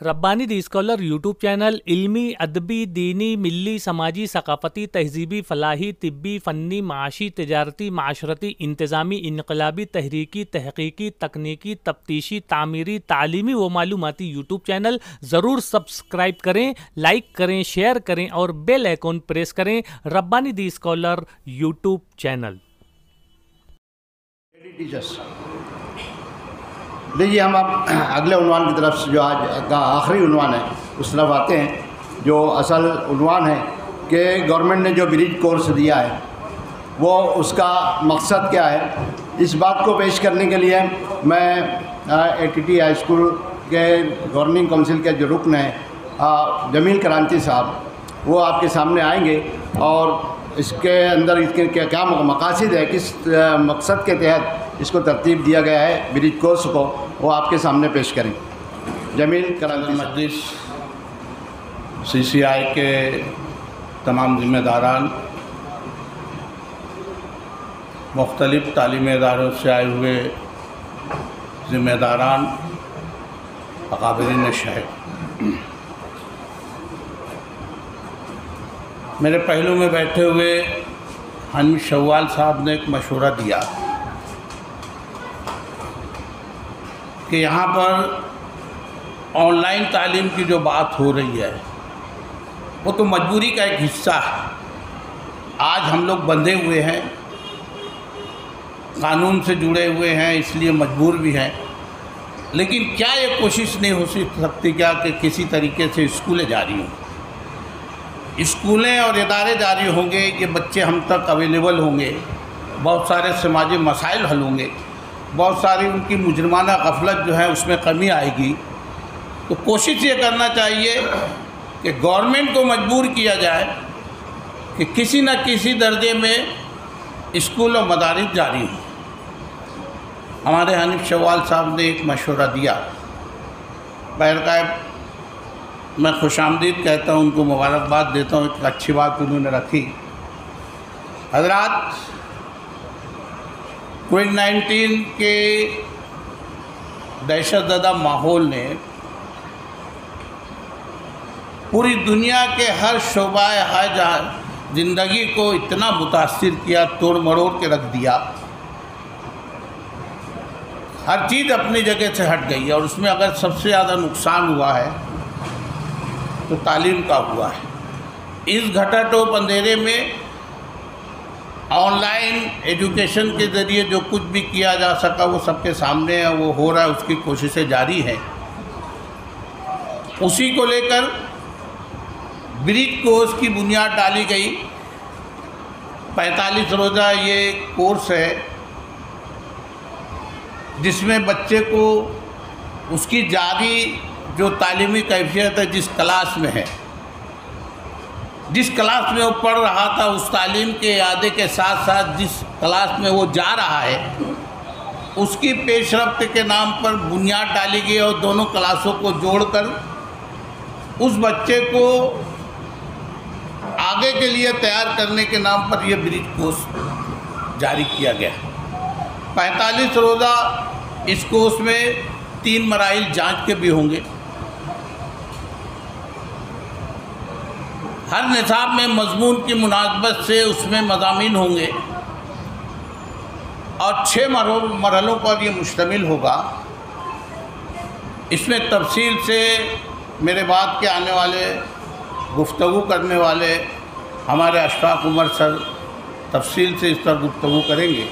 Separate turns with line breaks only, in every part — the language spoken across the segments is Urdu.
ربانی دی اسکالر یوٹیوب چینل علمی، ادبی، دینی، ملی، سماجی، ثقافتی، تہذیبی، فلاحی، طبی، فنی، معاشی، تجارتی، معاشرتی، انتظامی، انقلابی، تحریکی، تحقیقی، تکنیکی، تفتیشی، تعمیری، تعلیمی و معلوماتی یوٹیوب چینل ضرور سبسکرائب کریں، لائک کریں، شیئر کریں اور بیل آئیکن پریس کریں۔ ربانی دی اسکالر یوٹیوب چینل۔
لیجیے ہم اب اگلے عنوان کی طرف جو آج کا آخری عنوان ہے اس طرف آتے ہیں، جو اصل عنوان ہے کہ گورنمنٹ نے جو بریج کورس دیا ہے وہ اس کا مقصد کیا ہے۔ اس بات کو پیش کرنے کے لیے میں ATT ہائی اسکول کے گورننگ کونسل کے جو رکن ہیں جمیل کرانچی صاحب، وہ آپ کے سامنے آئیں گے اور اس کے اندر اس کے کیا مقاصد ہے، کس مقصد کے تحت اس کو ترتیب دیا گیا ہے بریج کورس کو، وہ آپ کے سامنے پیش کریں۔ جمیل کرانچی
مجلس CCI کے تمام ذمہ داران، مختلف تعلیمی اداروں سے آئے ہوئے ذمہ داران، اکابرین شہر، میرے پہلو میں بیٹھے ہوئے حنیف شوال صاحب نے ایک مشورہ دیا کہ یہاں پر آن لائن تعلیم کی جو بات ہو رہی ہے وہ تو مجبوری کا ایک حصہ ہے۔ آج ہم لوگ بندھے ہوئے ہیں، قانون سے جڑے ہوئے ہیں، اس لیے مجبور بھی ہیں، لیکن کیا یہ کوشش نہیں ہو سکتی کیا کہ کسی طریقے سے اسکولیں جاری ہوں، اسکولیں اور ادارے جاری ہوں گے، یہ بچے ہم تک اویلیبل ہوں گے، بہت سارے سماجی مسائل حل ہوں گے، بہت ساری ان کی مجرمانہ غفلت جو ہے اس میں کمی آئے گی۔ تو کوشش یہ کرنا چاہیے کہ گورنمنٹ کو مجبور کیا جائے کہ کسی نہ کسی درجے میں اسکول و مدارس جاری ہوں۔ ہمارے حنیف شوال صاحب نے ایک مشورہ دیا، بہرکیف میں خوش آمدید کہتا ہوں، ان کو مبارکباد دیتا ہوں، ایک اچھی بات انہوں نے رکھی۔ حضرات، کووڈ-19 کے دہشت زدہ ماحول نے پوری دنیا کے ہر شعبہ زندگی کو اتنا متاثر کیا، توڑ مروڑ کے رکھ دیا، ہر چیز اپنی جگہ سے ہٹ گئی ہے، اور اس میں اگر سب سے زیادہ نقصان ہوا ہے تو تعلیم کا ہوا ہے۔ اس گھٹا ٹوپ اندھیرے میں آن لائن ایجوکیشن کے ذریعے جو کچھ بھی کیا جا سکا وہ سب کے سامنے ہے، وہ ہو رہا ہے، اس کی کوششیں جاری ہیں۔ اسی کو لے کر بریج کورس کی بنیاد ڈالی گئی۔ 45 روزہ یہ کورس ہے جس میں بچے کو اس کی جاری جو تعلیمی کیفیت ہے، جس کلاس میں ہے، جس کلاس میں وہ پڑھ رہا تھا، اس تعلیم کے اعادے کے ساتھ ساتھ جس کلاس میں وہ جا رہا ہے اس کی پیش رفت کے نام پر بنیاد ڈالی گئی، اور دونوں کلاسوں کو جوڑ کر اس بچے کو آگے کے لیے تیار کرنے کے نام پر یہ بریج کورس جاری کیا گیا۔ 45 روزہ اس کورس میں 3 مراحل جانچ کے بھی ہوں گے۔ ہر نصاب میں مضمون کی مناسبت سے اس میں مضامین ہوں گے، اور 6 مرحلوں پر یہ مشتمل ہوگا۔ اس میں تفصیل سے میرے بعد کے آنے والے گفتگو کرنے والے ہمارے اشفاق عمر سر تفصیل سے اس پر گفتگو کریں گے۔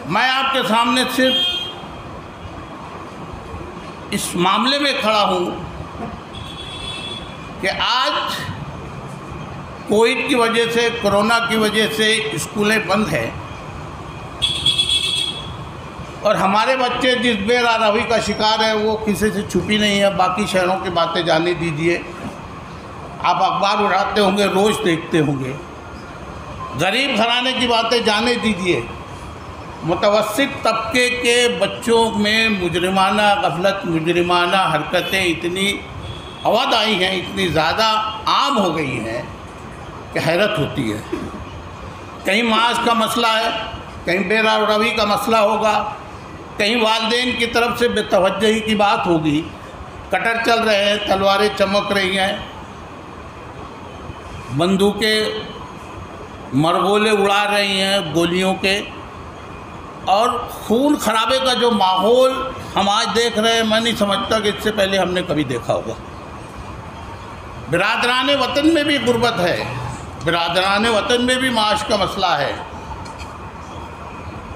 میں آپ کے سامنے صرف اس معاملے میں کھڑا ہوں کہ آج کووڈ کی وجہ سے، کرونا کی وجہ سے اسکولیں بند ہیں، اور ہمارے بچے جس بے راہروی کا شکار ہے وہ کسی سے چھپی نہیں ہے۔ باقی شہروں کی باتیں جانے دیجیے، آپ اخبار اٹھاتے ہوں گے، روز دیکھتے ہوں گے۔ غریب گھرانے کی باتیں جانے دیجیے، متوسط طبقے کے بچوں میں مجرمانہ غفلت، مجرمانہ حرکتیں اتنی اودھ آئی ہیں، اتنی زیادہ عام ہو گئی ہیں کہ حیرت ہوتی ہے۔ کہیں معاش کا مسئلہ ہے، کہیں بے راہروی کا مسئلہ ہوگا، کہیں والدین کی طرف سے بے توجہی کی بات ہوگی، کٹر چل رہے ہیں، تلواریں چمک رہی ہیں، بندوقیں مرغولے اڑا رہی ہیں گولیوں کے، اور خون خرابے کا جو ماحول ہم آج دیکھ رہے ہیں، میں نہیں سمجھتا کہ اس سے پہلے ہم نے کبھی دیکھا ہوگا۔ برادران وطن میں بھی غربت ہے، برادران وطن میں بھی معاش کا مسئلہ ہے،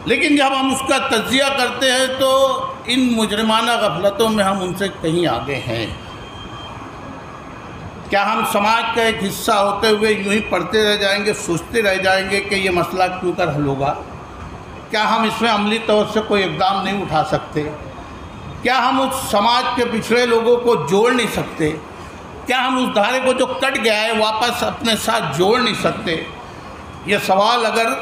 لیکن جب ہم اس کا تجزیہ کرتے ہیں تو ان مجرمانہ غفلتوں میں ہم ان سے کہیں آگے ہیں۔ کیا ہم سماج کا ایک حصہ ہوتے ہوئے یوں ہی پڑھتے رہ جائیں گے، سوچتے رہ جائیں گے کہ یہ مسئلہ کیوں کر حل ہوگا؟ کیا ہم اس میں عملی طور سے کوئی اقدام نہیں اٹھا سکتے؟ کیا ہم اس سماج کے پچھڑے لوگوں کو جوڑ نہیں سکتے؟ کیا ہم اس دھارے کو جو کٹ گیا ہے واپس اپنے ساتھ جوڑ نہیں سکتے؟ یہ سوال اگر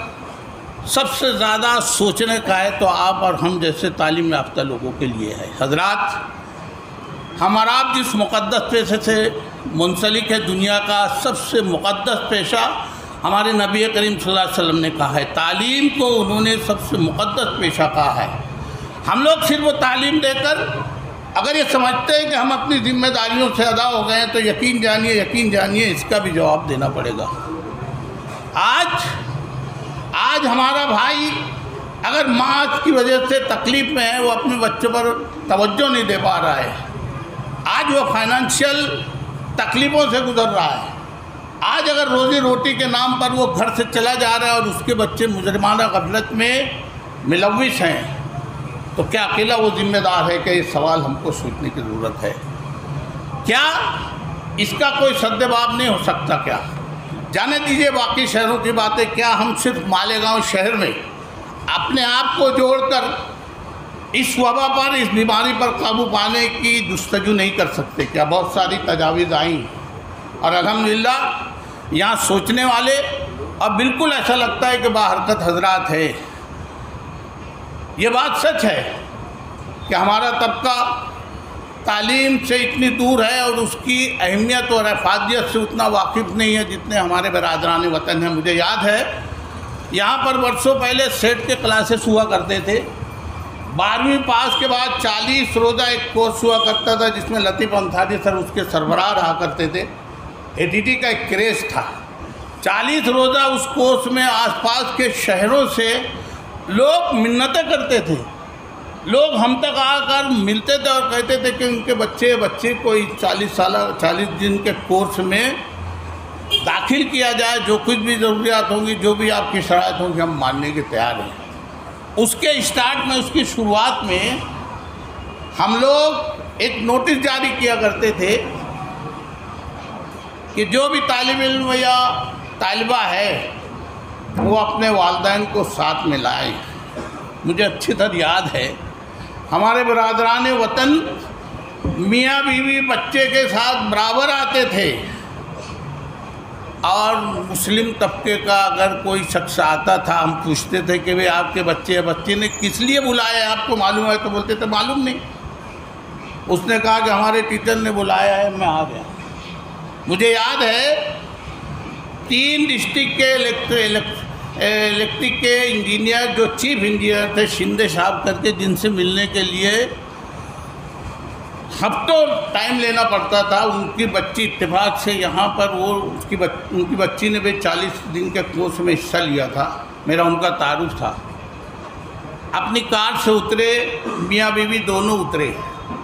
سب سے زیادہ سوچنے کا ہے تو آپ اور ہم جیسے تعلیم یافتہ لوگوں کے لیے ہے۔ حضرات، ہمارا آپ جس مقدس پیشے سے منسلک ہے، دنیا کا سب سے مقدس پیشہ ہمارے نبی کریم صلی اللہ علیہ وسلم نے کہا ہے، تعلیم کو انہوں نے سب سے مقدس پیشہ کہا ہے۔ ہم لوگ صرف وہ تعلیم دے کر اگر یہ سمجھتے ہیں کہ ہم اپنی ذمہ داریوں سے ادا ہو گئے ہیں تو یقین جانیے اس کا بھی جواب دینا پڑے گا۔ آج ہمارا بھائی اگر معاش کی وجہ سے تکلیف میں ہے، وہ اپنے بچوں پر توجہ نہیں دے پا رہا ہے، آج وہ فائنانشیل تکلیفوں سے گزر رہا ہے، آج اگر روزی روٹی کے نام پر وہ گھر سے چلا جا رہا ہے اور اس کے بچے مجرمانہ غفلت میں ملوث ہیں، تو کیا اکیلا وہ ذمہ دار ہے؟ کہ یہ سوال ہم کو سوچنے کی ضرورت ہے۔ کیا اس کا کوئی سدباب نہیں ہو سکتا؟ کیا جانے دیجیے باقی شہروں کی باتیں، کیا ہم صرف مالیگاؤں شہر میں اپنے آپ کو جوڑ کر اس وبا پر، اس بیماری پر قابو پانے کی جستجو نہیں کر سکتے؟ کیا بہت ساری تجاویز آئیں اور الحمدللہ یہاں سوچنے والے اور بالکل ایسا لگتا ہے کہ باحرکت حضرات ہے۔ یہ بات سچ ہے کہ ہمارا طبقہ تعلیم سے اتنی دور ہے اور اس کی اہمیت اور افادیت سے اتنا واقف نہیں ہے جتنے ہمارے برادران وطن ہیں۔ مجھے یاد ہے یہاں پر برسوں پہلے سیٹ کے کلاسز ہوا کرتے تھے، 12ویں پاس کے بعد 40 روزہ ایک کورس ہوا کرتا تھا جس میں لطیف انصاری سر اس کے سربراہ رہا کرتے تھے۔ ATT کا ایک کریز تھا، 40 روزہ اس کورس میں آس پاس کے شہروں سے لوگ منتیں کرتے تھے، لوگ ہم تک آ کر ملتے تھے اور کہتے تھے کہ ان کے بچے کو 40 دن کے کورس میں داخل کیا جائے، جو کچھ بھی ضروریات ہوں گی، جو بھی آپ کی شرائط ہوں گی، ہم ماننے کے تیار ہیں۔ اس کے اسٹارٹ میں، اس کی شروعات میں ہم لوگ ایک نوٹس جاری کیا کرتے تھے کہ جو بھی طالب علم یا طالبہ ہے وہ اپنے والدین کو ساتھ میں لائیں۔ مجھے اچھی طرح یاد ہے ہمارے برادران وطن میاں بیوی بچے کے ساتھ برابر آتے تھے، اور مسلم طبقے کا اگر کوئی شخص آتا تھا ہم پوچھتے تھے کہ بھئی آپ کے بچے نے کس لیے بلایا ہے، آپ کو معلوم ہے؟ تو بولتے تھے معلوم نہیں۔ اس نے کہا کہ ہمارے ٹیچر نے بلایا ہے، میں آ گیا۔ مجھے یاد ہے 3 ڈسٹرکٹ کے الیکٹرک کے انجینئر جو چیف انجینئر تھے شندے صاحب کر کے، جن سے ملنے کے لیے ہفتوں ٹائم لینا پڑتا تھا، ان کی بچی اتفاق سے یہاں پر ان کی بچی نے بھی 40 دن کے کورس میں حصہ لیا تھا، میرا ان کا تعارف تھا۔ اپنی کار سے اترے، میاں بیوی دونوں اترے،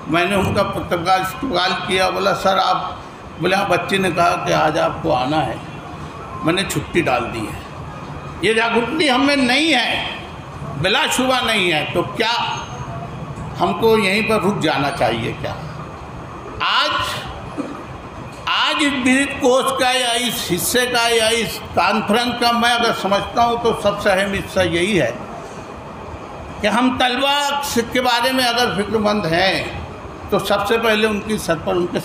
میں نے ان کا استقبال کیا، بولا سر آپ، بولے ہاں بچے نے کہا کہ آج آپ کو آنا ہے، میں نے چھٹی ڈال دی ہے۔ یہ جاگرتی ہم میں نہیں ہے، بلا شبہ نہیں ہے، تو کیا ہم کو یہیں پر رک جانا چاہیے؟ کیا آج اس وزٹ کورس کا یا اس حصے کا یا اس کانفرنس کا میں اگر سمجھتا ہوں تو سب سے اہم حصہ یہی ہے کہ ہم طلبہ کے بارے میں اگر فکر مند ہیں تو سب سے پہلے ان کے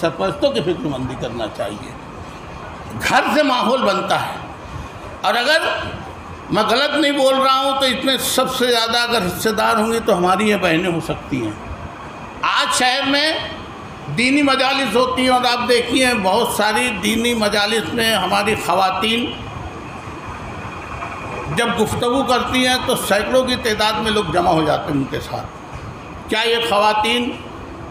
سرپرستوں کی فکر مندی کرنا چاہیے۔ گھر سے ماحول بنتا ہے، اور اگر میں غلط نہیں بول رہا ہوں تو اس میں سب سے زیادہ اگر حصے دار ہوں گی تو ہماری یہ بہنیں ہو سکتی ہیں۔ آج شہر میں دینی مجالس ہوتی ہیں، اور آپ دیکھیے بہت ساری دینی مجالس میں ہماری خواتین جب گفتگو کرتی ہیں تو سینکڑوں کی تعداد میں لوگ جمع ہو جاتے ہیں ان کے ساتھ۔ کیا یہ خواتین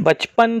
55,